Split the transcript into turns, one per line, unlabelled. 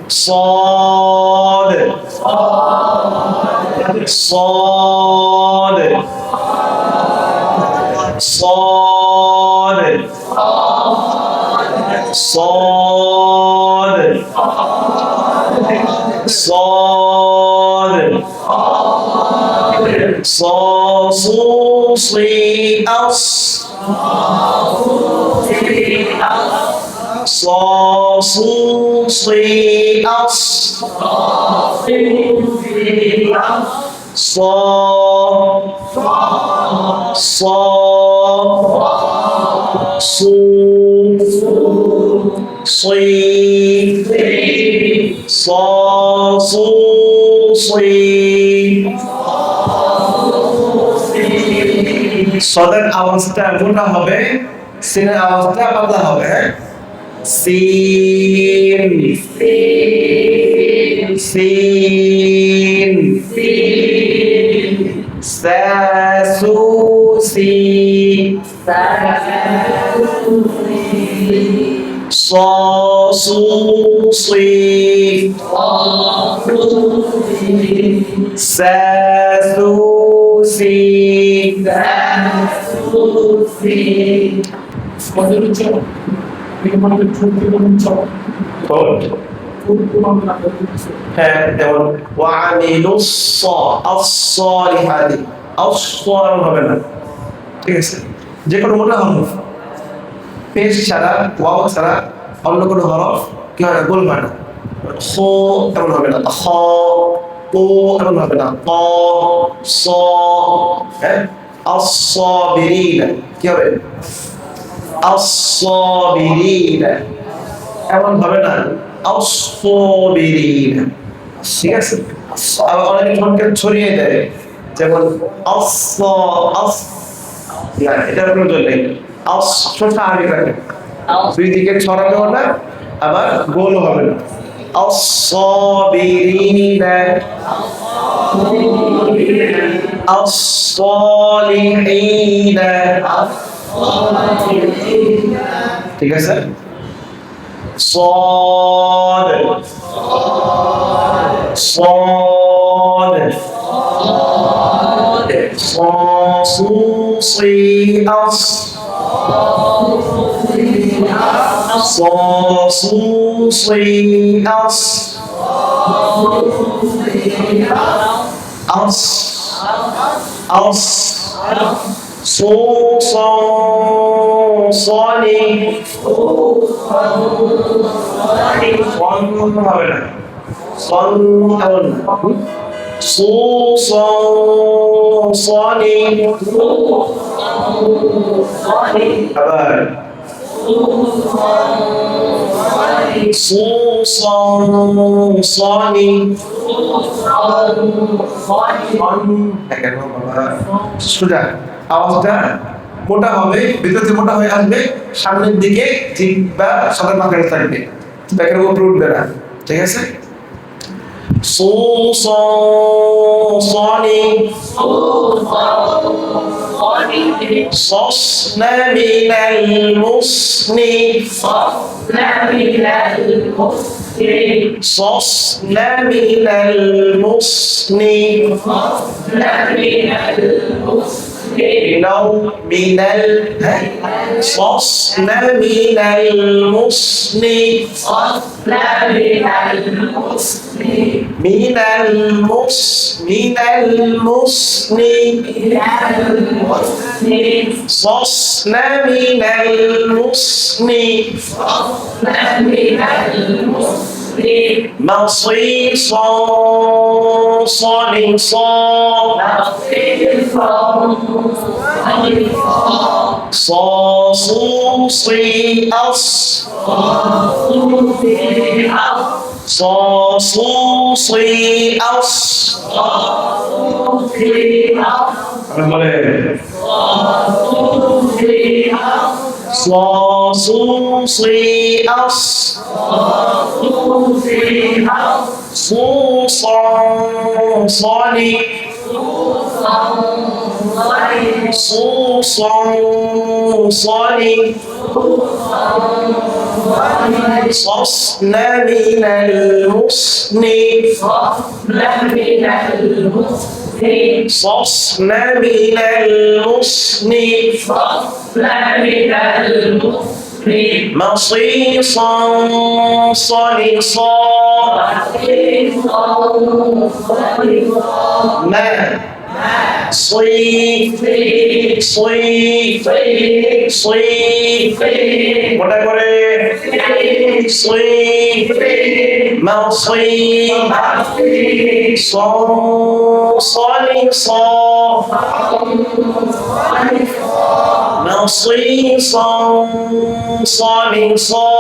صاد صاد صاد صاد صاد صاصوصي أص صاصوصي أص صا صا صو صي صا صو صي সদের আওয়াজটা মোটা হবে, সিনের আওয়াজটা পাতলা হবে। সিন সিন সাসু সি সাসু সি সাসু সি হ্যাঁ যেমন ওয়ামিলুস আস-সালিহাতি আস-সাল হবে না, ঠিক আছে? যে কোনো মোটা হরফ পেশ ছাড়া ওয়াও ছাড়া অন্য কোনো হরফ কি হয় না, গোল হয় না। খ এমন হবে না, খ ও এমন হবে না, ক স হ্যাঁ আস-সাবিরিনা কি হবে, আস-সাবিরিনা এমন হবে না, আস-সাবিরিনা, ঠিক আছে? আবার অনেকে ঠোঁটকে ছড়িয়ে দেয়, যেমন আস আস, এটার প্রয়োজন নেই। আস ঠোঁটটা আগে রাখে, দুই দিকে ছড়াবেও না আবার গোলও হবে না। আস-সাবিরিনা আস-সালিহিনা, ঠিক আছে? صاد صاد صاصوصي أص صاصوصي أص أص أص صوصا صاني صوصا صاني أبار صوصا صاني সোজা আওয়াজটা মোটা হবে, ভিতরে মোটা হয়ে আসবে, সামনের দিকে জিহ্বা সাদা মাথায় থাকবে, ব্যাকের উপর উঠবে না, ঠিক আছে? صوصا صاني صصن من المصن صصن من المصن من صصن من المصن من المصن صصن من المصن مصيصا صلصا صاصوصي أص صاصوصي أص صاصوصي أص صوصا صلي صوصا صلي صصن من المصن صصن من المصن مصيصا صلصا ما صيف صيف صيف মোটা করে صيف مصيف صلصا مصيصا صلصا